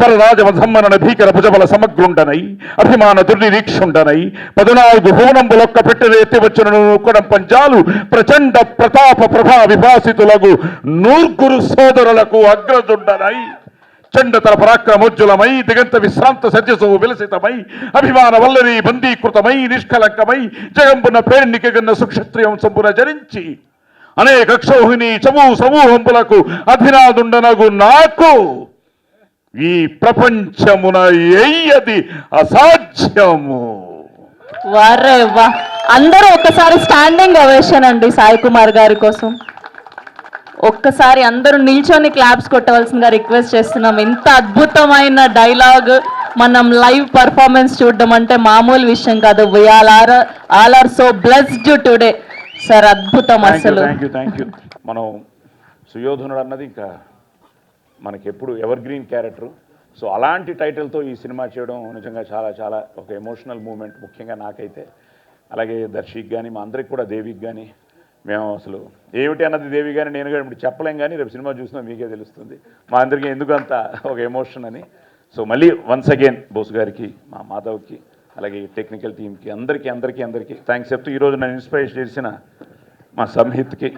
పరరాజవధమ్మన భీకర భుజబల సమగ్రుండనై అభిమాన దుర్నిరీక్షుండనై 14 భువనంబులొక్క పెట్టెను ఎత్తివచ్చును కొడం పంచాలు ప్రచండ ప్రతాప ప్రభా విభాసితులకు నూర్గురు సోదరులకు అగ్రజుండనై చండతర పరాక్రమోజ్వలమై దిగంత విశ్రాంత సత్యసో విలసితమై అభిమాన వల్లరి బందీకృతమై నిష్కలంకమై జగంబున పేర్నికగన్న సుక్షత్రియం సంపున జరించి అనేక క్షోహిణి సమూహంబులకు అధినాదుండనగు నాకు ఈ ప్రపంచమున ఎయ్యది అసాధ్యము. వరే వా, అందరూ ఒక్కసారి స్టాండింగ్ ఓవేషన్ అండి సాయి కుమార్ గారి కోసం. ఒక్కసారి అందరూ నిల్చొని క్లాప్స్ కొట్టవలసిందిగా రిక్వెస్ట్ చేస్తున్నాం. ఇంత అద్భుతమైన డైలాగ్ మనం లైవ్ పర్ఫార్మెన్స్ చూడడం అంటే మామూలు విషయం కాదు. We all are so blessed today sir, అద్భుతం అసలు. Thank you. మనం సుయోధనుడు అన్నది ఇంకా మనకి ఎప్పుడు ఎవర్ గ్రీన్ క్యారెక్టర్. సో అలాంటి టైటిల్తో ఈ సినిమా చేయడం నిజంగా చాలా చాలా ఒక ఎమోషనల్ మూమెంట్, ముఖ్యంగా నాకైతే. అలాగే దర్శికి కానీ మా అందరికి కూడా, దేవికి కానీ, మేము అసలు ఏమిటి అన్నది దేవి కానీ నేను కానీ ఇప్పుడు చెప్పలేం, కానీ రేపు సినిమా చూసినా మీకే తెలుస్తుంది మా అందరికీ ఎందుకంత ఒక ఎమోషన్ అని. సో మళ్ళీ వన్స్ అగైన్ బోస్ గారికి, మా మాధవ్కి, అలాగే టెక్నికల్ టీమ్కి అందరికీ థ్యాంక్స్ చెప్తూ ఈరోజు నన్ను ఇన్స్పైర్ చేసిన మా సంహిత్కి,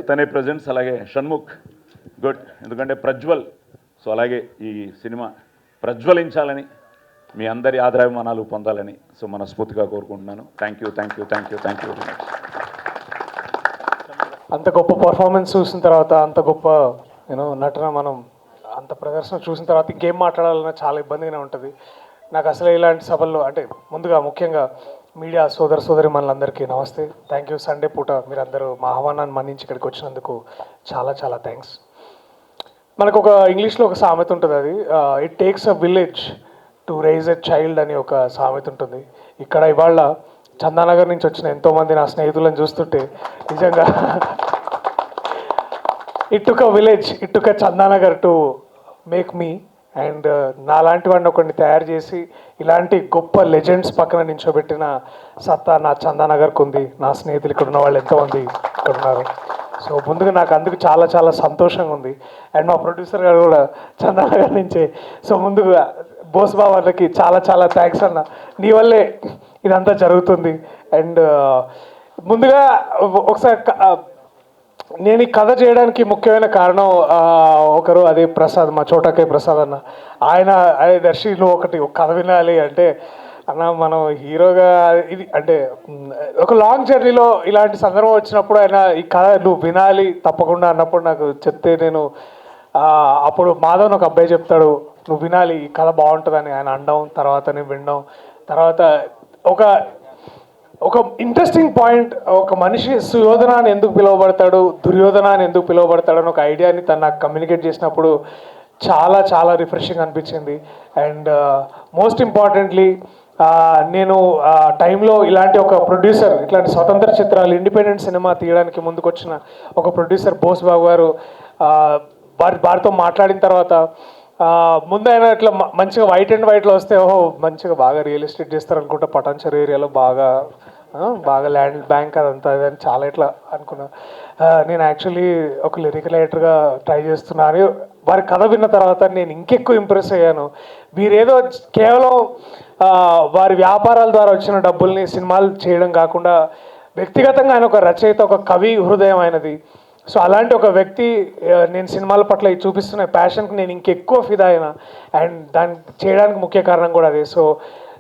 తనే ప్రజెంట్స్, అలాగే షణ్ముఖ్ గుడ్, ఎందుకంటే ప్రజ్వల్. సో అలాగే ఈ సినిమా ప్రజ్వలించాలని, మీ అందరి ఆదరాభిమానాలు పొందాలని సో మనస్ఫూర్తిగా కోరుకుంటున్నాను. Thank you very much. అంత గొప్ప పర్ఫార్మెన్స్ చూసిన తర్వాత, అంత గొప్ప నటన, మనం అంత ప్రదర్శన చూసిన తర్వాత ఇంకేం మాట్లాడాలన్నా చాలా ఇబ్బందిగానే ఉంటుంది నాకు. అసలు ఇలాంటి సభల్లో అంటే ముందుగా ముఖ్యంగా మీడియా సోదరి మనలందరికీ నమస్తే. Thank you. సండే పూట మీరందరూ మా ఆహ్వానాన్ని మన్నించి ఇక్కడికి వచ్చినందుకు చాలా చాలా థ్యాంక్స్. మనకు ఒక ఇంగ్లీష్లో ఒక సామెత ఉంటుంది, అది it takes a village to rise a child అని ఒక సామెత ఉంటుంది. ఇక్కడ ఇవాళ చందానగర్ నుంచి వచ్చిన ఎంతోమంది నా స్నేహితులను చూస్తుంటే నిజంగా it took a village, it took a Chandanagar to make me. And నాలాంటి వాడిని ఒకరిని తయారు చేసి ఇలాంటి గొప్ప లెజెండ్స్ పక్కన నించోబెట్టిన సత్తా నా చందానగర్కు ఉంది. నా స్నేహితులు ఇక్కడ ఉన్న వాళ్ళు ఎంతోమంది ఇక్కడ ఉన్నారు. సో ముందుగా నాకు అందుకు చాలా చాలా సంతోషంగా ఉంది. అండ్ మా ప్రొడ్యూసర్ గారు కూడా చందానగర్ నుంచే. సో ముందుగా బోస్ బాబాకి చాలా చాలా థ్యాంక్స్ అన్న, నీ వల్లే ఇదంతా జరుగుతుంది. అండ్ ముందుగా ఒకసారి నేను ఈ కథ చేయడానికి ముఖ్యమైన కారణం ఒకరు, అదే ప్రసాద్, మా చోటకే ప్రసాద్ అన్న. ఆయన అదే దర్శి నువ్వు ఒక కథ వినాలి అంటే, అన్న మనం హీరోగా ఇది అంటే ఒక లాంగ్ జర్నీలో ఇలాంటి సందర్భం వచ్చినప్పుడు ఆయన ఈ కథ నువ్వు వినాలి తప్పకుండా అన్నప్పుడు నాకు చెప్తే, నేను అప్పుడు మాధవ్ ఒక అబ్బాయి చెప్తాడు నువ్వు వినాలి ఈ కథ బాగుంటుందని ఆయన అనడం, తర్వాత నేను వినడం, తర్వాత ఒక ఇంట్రెస్టింగ్ పాయింట్, ఒక మనిషి సుయోధన అని ఎందుకు పిలువబడతాడు, దుర్యోధన అని ఎందుకు పిలువబడతాడు అని ఒక ఐడియాని తను నాకు కమ్యూనికేట్ చేసినప్పుడు చాలా చాలా రిఫ్రెషింగ్ అనిపించింది. అండ్ మోస్ట్ ఇంపార్టెంట్లీ నేను టైంలో ఇలాంటి ఒక ప్రొడ్యూసర్, ఇట్లాంటి స్వతంత్ర చిత్రాలు ఇండిపెండెంట్ సినిమా తీయడానికి ముందుకొచ్చిన ఒక ప్రొడ్యూసర్ బోస్ బాబు గారు, వారితో మాట్లాడిన తర్వాత ముందు ఆయన ఇట్లా మంచిగా వైట్ అండ్ వైట్లో వస్తే ఓహో మంచిగా బాగా రియల్ ఎస్టేట్ చేస్తారు అనుకుంటా, పటాన్చర్ ఏరియాలో బాగా ల్యాండ్ బ్యాంక్ అదంతా అని చాలా ఇట్లా అనుకున్నా. నేను యాక్చువల్లీ ఒక లిరికల్ రైటర్గా ట్రై చేస్తున్నాను. వారి కథ విన్న తర్వాత నేను ఇంకెక్కువ ఇంప్రెస్ అయ్యాను. వీరేదో కేవలం వారి వ్యాపారాల ద్వారా వచ్చిన డబ్బుల్ని సినిమాలు చేయడం కాకుండా వ్యక్తిగతంగా ఆయన ఒక రచయిత, ఒక కవి హృదయం ఆయనది. సో అలాంటి ఒక వ్యక్తి నేను సినిమాల పట్ల చూపిస్తున్న ప్యాషన్కి నేను ఇంకెక్కువ ఫిదా అయినా. అండ్ దాన్ని చేయడానికి ముఖ్య కారణం కూడా అదే. సో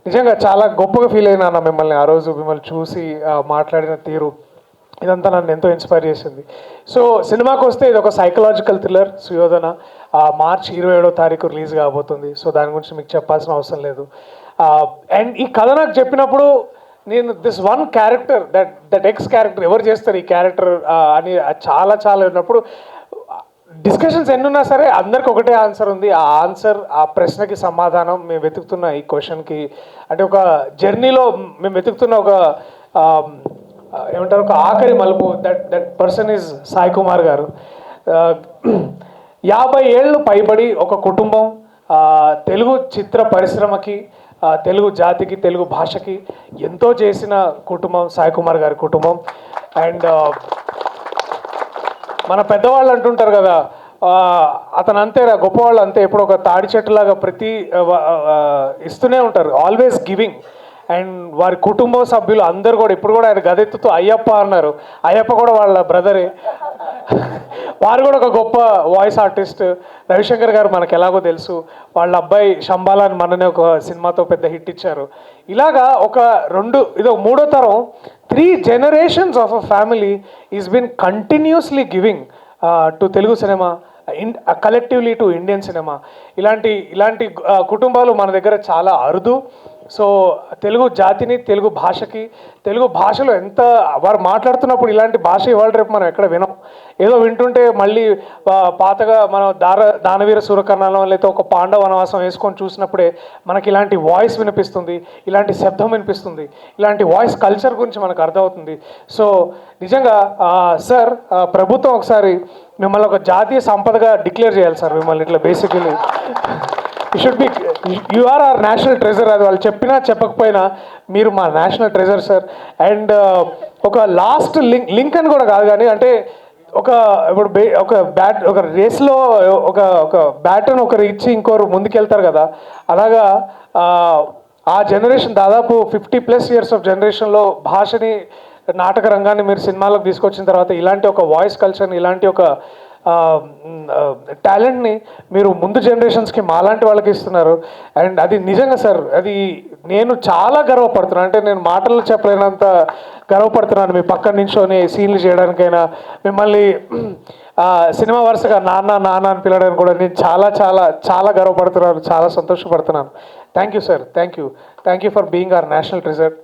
నిజంగా చాలా గొప్పగా ఫీల్ అయినా మిమ్మల్ని ఆ రోజు, మిమ్మల్ని చూసి మాట్లాడిన తీరు ఇదంతా నన్ను ఎంతో ఇన్స్పైర్ చేసింది. సో సినిమాకి వస్తే ఇది ఒక సైకలాజికల్ థ్రిల్లర్ సుయోధన. మార్చ్ 27వ తారీఖు రిలీజ్ కాబోతుంది. సో దాని గురించి మీకు చెప్పాల్సిన అవసరం లేదు. అండ్ ఈ కథ నాకు చెప్పినప్పుడు నేను this one character that X character ఎవరు చేస్తారు ఈ క్యారెక్టర్ అని చాలా చాలా ఉన్నప్పుడు డిస్కషన్స్ ఎన్నున్నా సరే అందరికి ఒకటే ఆన్సర్ ఉంది. ఆ ఆన్సర్, ఆ ప్రశ్నకి సమాధానం మేము వెతుకుతున్న ఈ క్వశ్చన్కి, అంటే ఒక జర్నీలో మేము వెతుకుతున్న ఒక ఏమంటారు, ఒక ఆఖరి మలుపు. That person is Sai Kumar గారు. 50 ఏళ్ళు పైబడి ఒక కుటుంబం, తెలుగు చిత్ర పరిశ్రమకి, తెలుగు జాతికి, తెలుగు భాషకి ఎంతో చేసిన కుటుంబం సాయి కుమార్ గారి కుటుంబం. అండ్ మన పెద్దవాళ్ళు అంటుంటారు కదా, అతను అంతేరా, గొప్పవాళ్ళు అంతే, ఎప్పుడు ఒక తాడి చెట్టులాగా ప్రతి ఇస్తూనే ఉంటారు, ఆల్వేస్ గివింగ్. అండ్ వారి కుటుంబ సభ్యులు అందరూ కూడా ఇప్పుడు కూడా ఆయన గదెత్తుతూ అయ్యప్ప అన్నారు. అయ్యప్ప కూడా వాళ్ళ బ్రదరే. వారు కూడా ఒక గొప్ప వాయిస్ ఆర్టిస్ట్. రవిశంకర్ గారు మనకు ఎలాగో తెలుసు, వాళ్ళ అబ్బాయి శంబాలాని మననే ఒక సినిమాతో పెద్ద హిట్ ఇచ్చారు. ఇలాగా ఒక ఇదో మూడో తరం, 3 generations of a family is bin continuously giving to Telugu cinema, collectively to Indian cinema. ఇలాంటి కుటుంబాలు మన దగ్గర చాలా అరుదు. సో తెలుగు జాతిని, తెలుగు భాషకి, తెలుగు భాషలో ఎంత వారు మాట్లాడుతున్నప్పుడు ఇలాంటి భాష ఇవాళ రేపు మనం ఎక్కడ వినం. ఏదో వింటుంటే మళ్ళీ పాతగా మనం దానవీర సూరకర్ణలో లేకపోతే ఒక పాండవ వనవాసం వేసుకొని చూసినప్పుడే మనకి ఇలాంటి వాయిస్ వినిపిస్తుంది, ఇలాంటి శబ్దం వినిపిస్తుంది, ఇలాంటి వాయిస్ కల్చర్ గురించి మనకు అర్థమవుతుంది. సో నిజంగా సార్, ప్రభుత్వం ఒకసారి మిమ్మల్ని ఒక జాతీయ సంపదగా డిక్లేర్ చేయాలి సార్. మిమ్మల్ని ఇట్లా basically you are our national treasure. అది వాళ్ళు చెప్పినా చెప్పకపోయినా మీరు మా నేషనల్ ట్రెజర్ సార్. అండ్ ఒక లాస్ట్ లింక్ అని కూడా కాదు కానీ, అంటే ఇప్పుడు ఒక రేస్లో ఒక బ్యాటర్ని ఒకరు ఇచ్చి ఇంకోరు ముందుకెళ్తారు కదా, అలాగా ఆ జనరేషన్ దాదాపు 50+ years ఆఫ్ జనరేషన్లో భాషని, నాటక రంగాన్ని మీరు సినిమాలకు తీసుకొచ్చిన తర్వాత ఇలాంటి ఒక వాయిస్ కల్చర్ని, ఇలాంటి ఒక టాలెంట్ని మీరు ముందు జనరేషన్స్కి మాలాంటి వాళ్ళకి ఇస్తున్నారు. అండ్ అది నిజంగా సార్, అది నేను చాలా గర్వపడుతున్నాను. అంటే నేను మాటల్లో చెప్పలేనంత గర్వపడుతున్నాను. మీ పక్కన నించొని సీన్లు చేయడానికైనా, మిమ్మల్ని సినిమా వరుసగా నాన్న నాన్న అని పిలవడానికి కూడా నేను చాలా చాలా చాలా గర్వపడుతున్నాను, చాలా సంతోషపడుతున్నాను. Thank you sir, thank you for being our national treasure.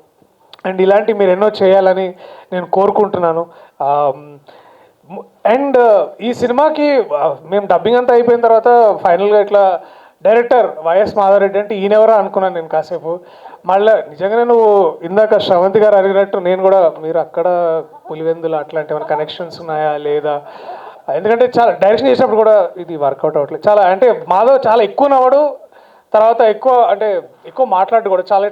And ఇలాంటి మీరు ఎన్నో చేయాలని నేను కోరుకుంటున్నాను. అండ్ ఈ సినిమాకి మేము డబ్బింగ్ అంతా అయిపోయిన తర్వాత ఫైనల్గా ఇట్లా డైరెక్టర్ వైఎస్ మాధవరెడ్డి అంటే ఈయనెవరా అనుకున్నాను నేను కాసేపు. మళ్ళీ నిజంగానే నువ్వు ఇందాక శ్రవంతి గారు అడిగినట్టు నేను కూడా, మీరు అక్కడ పులివెందులు అట్లాంటి ఏమైనా కనెక్షన్స్ ఉన్నాయా లేదా, ఎందుకంటే చాలా డైరెక్షన్ చేసినప్పుడు కూడా ఇది వర్కౌట్ అవ్వట్లేదు. చాలా అంటే మాధవ్ చాలా ఎక్కువ నవ్వడు, తర్వాత ఎక్కువ మాట్లాడు కూడా, చాలా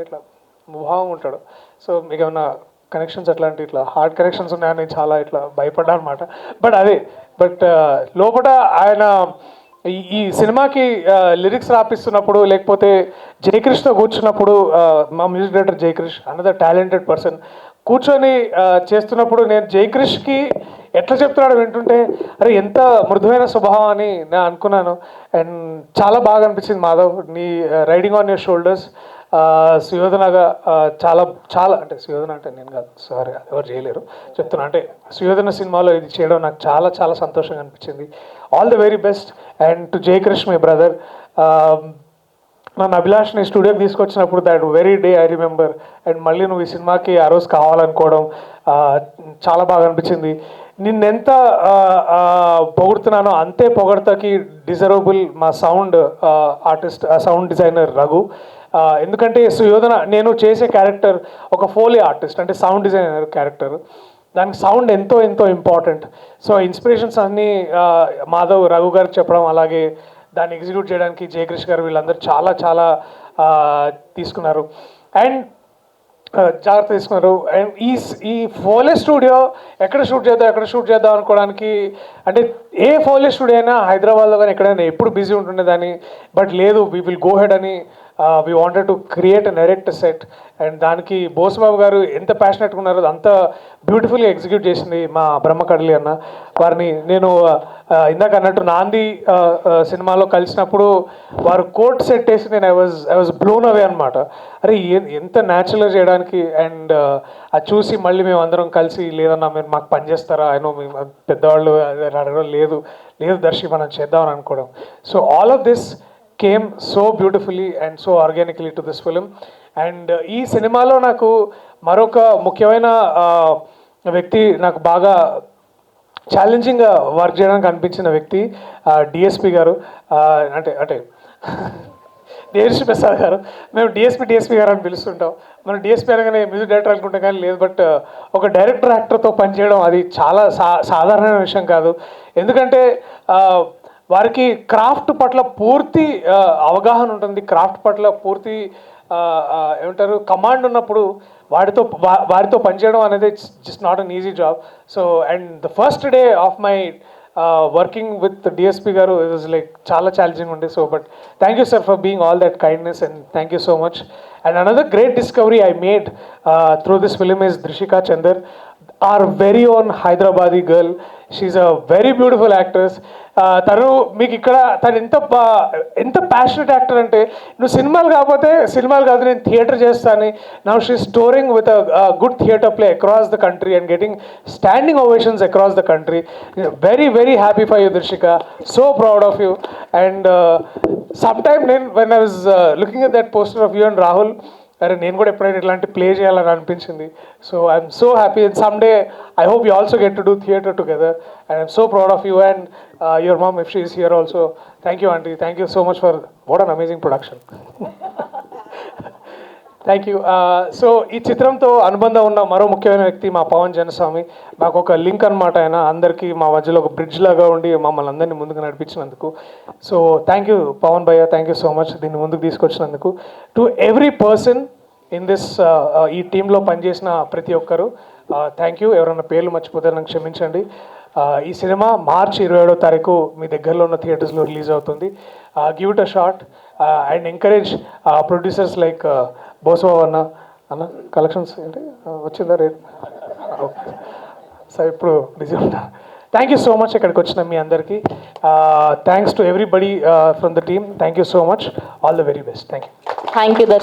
ఇట్లా ముభావం ఉంటాడు. సో మీకు ఏమన్నా కనెక్షన్స్ అట్లాంటి ఇట్లా హార్డ్ కనెక్షన్స్ ఉన్నాయని చాలా ఇట్లా భయపడ్డా అనమాట. బట్ లోపల ఆయన ఈ సినిమాకి లిరిక్స్ రాపిస్తున్నప్పుడు, లేకపోతే జయకృష్ణతో కూర్చున్నప్పుడు, మా music director Jayakrish another talented person, కూర్చొని చేస్తున్నప్పుడు నేను జయకృష్కి ఎట్లా చెప్తున్నాడు వింటుంటే, అరే ఎంత మృదువైన స్వభావం అని నేను అనుకున్నాను. అండ్ చాలా బాగా అనిపించింది మాధవ్, నీ రైడింగ్ ఆన్ యువర్ షోల్డర్స్. సుయోధనగా చాలా అంటే సుయోధన అంటే నేను కాదు, సారీ, ఎవరు చేయలేరు చెప్తున్నా. అంటే సుయోధన సినిమాలో ఇది చేయడం నాకు చాలా చాలా సంతోషంగా అనిపించింది. All the very best. And to Jayakrishna my brother, నన్ను అభిలాష్ని స్టూడియోకి తీసుకొచ్చినప్పుడు that very day I remember. And మళ్ళీ నువ్వు ఈ సినిమాకి ఆ రోజు కావాలనుకోవడం చాలా బాగా అనిపించింది. నిన్నెంత పొగుడుతున్నానో అంతే పొగడతకి డిజర్వబుల్ మా sound artist, sound designer Raghu. ఎందుకంటే సుయోధన నేను చేసే క్యారెక్టర్ ఒక ఫోలీ ఆర్టిస్ట్, అంటే సౌండ్ డిజైనర్ క్యారెక్టర్. దానికి సౌండ్ ఎంతో ఇంపార్టెంట్. సో ఇన్స్పిరేషన్స్ అన్నీ మాధవ్ రఘు గారికి చెప్పడం, అలాగే దాన్ని ఎగ్జిక్యూట్ చేయడానికి జయకృష్ణ గారు, వీళ్ళందరూ చాలా చాలా తీసుకున్నారు అండ్ జాగ్రత్త తీసుకున్నారు. అండ్ ఈ ఫోలే స్టూడియో ఎక్కడ షూట్ చేద్దాం అనుకోవడానికి, అంటే ఏ ఫోలే స్టూడియో అయినా హైదరాబాద్లో కానీ ఎక్కడైనా ఎప్పుడు బిజీ ఉంటుండేదాన్ని. బట్ లేదు, వీ విల్ గో హెడ్ అని we wanted to create an erect set, and దానికి బోసుబాబు గారు ఎంత ప్యాషనెట్గా ఉన్నారో అంత బ్యూటిఫుల్లీ ఎగ్జిక్యూట్ చేసింది మా బ్రహ్మ కడలి అన్న. వారిని నేను ఇందాక అన్నట్టు నాంది సినిమాలో కలిసినప్పుడు వారు కోట్ సెట్ వేసి నేను ఐ వాజ్ బ్లోన్ అవే అనమాట. అరే ఎంత న్యాచురల్గా చేయడానికి, అండ్ అది చూసి మళ్ళీ మేము అందరం కలిసి లేదన్నా మీరు మాకు పని చేస్తారా, అయినో మేము పెద్దవాళ్ళు అడగడం లేదు దర్శి మనం చేద్దామని అనుకోవడం. So all of this came so beautifully and so organically to this film. And ఈ సినిమాలో నాకు మరొక ముఖ్యమైన వ్యక్తి, నాకు బాగా ఛాలెంజింగ్గా వర్క్ చేయడానికి అనిపించిన వ్యక్తి డిఎస్పి గారు, అంటే డిఎస్పి ప్రసాద్ గారు. మేము డిఎస్పి గారు అని పిలుస్తుంటాం. మనం డిఎస్పి అనగానే మ్యూజిక్ డైరెక్టర్ అనుకుంటాం కానీ లేదు, బట్ ఒక డైరెక్టర్ యాక్టర్తో పనిచేయడం అది చాలా సాధారణమైన విషయం కాదు. ఎందుకంటే వారికి క్రాఫ్ట్ పట్ల పూర్తి అవగాహన ఉంటుంది, క్రాఫ్ట్ పట్ల పూర్తి ఏమంటారు కమాండ్ ఉన్నప్పుడు వారితో పనిచేయడం అనేది just not an easy job. So and the first day of my working with DSP garu it was like చాలా ఛాలెంజింగ్ ఉండే. So but thank you sir for being all that kindness and thank you so much. And another great discovery I made through this film is Drishika Chandar, our very own Hyderabadi girl. She's a very beautiful actress. తను మీకు ఇక్కడ తను ఎంత ప్యాషనెట్ యాక్టర్ అంటే, నువ్వు సినిమాలు కాదు నేను థియేటర్ చేస్తాను. Now she's touring with a good theatre play across the country and getting standing ovations across the country. Very very happy for you Drishika, so proud of you. And some time when I was looking at that poster of you and Rahul, అరే నేను కూడా ఎప్పుడైనా ఇట్లాంటి ప్లే చేయాలని అనిపించింది. So I'm so happy. And some day I hope you also get to do theatre together. And I'm so proud of you and your mom if she is here also. Thank you aunty, thank you so much for what an amazing production. Thank you. So ఈ చిత్రంతో అనుబంధం ఉన్న మరో ముఖ్యమైన వ్యక్తి మా పవన్ జనస్వామి. మాకు ఒక లింక్ అనమాట. ఆయన అందరికీ మా మధ్యలో ఒక బ్రిడ్జ్ లాగా ఉండి మమ్మల్ని అందరినీ ముందుకు నడిపించినందుకు. సో థ్యాంక్ యూ పవన్ భయ్య, థ్యాంక్ యూ సో మచ్ దీన్ని ముందుకు తీసుకొచ్చినందుకు. To every person in this ఈ టీంలో పనిచేసిన ప్రతి ఒక్కరు థ్యాంక్ యూ. ఎవరైనా పేర్లు మర్చిపోతే నాకు క్షమించండి. ఈ సినిమా మార్చి 27వ తారీఖు మీ దగ్గరలో ఉన్న థియేటర్స్లో రిలీజ్ అవుతుంది. Give it a shot and encourage producers like Bosubabu అన్న కలెక్షన్స్ ఏంటి వచ్చిందా రేట్? సరే ఇప్పుడు బిజీ ఉంటా. థ్యాంక్ యూ సో మచ్ ఇక్కడికి వచ్చిన మీ అందరికీ. Thanks to everybody from the team. Thank you so much. All the very best. Thank you. Thank you Darshan.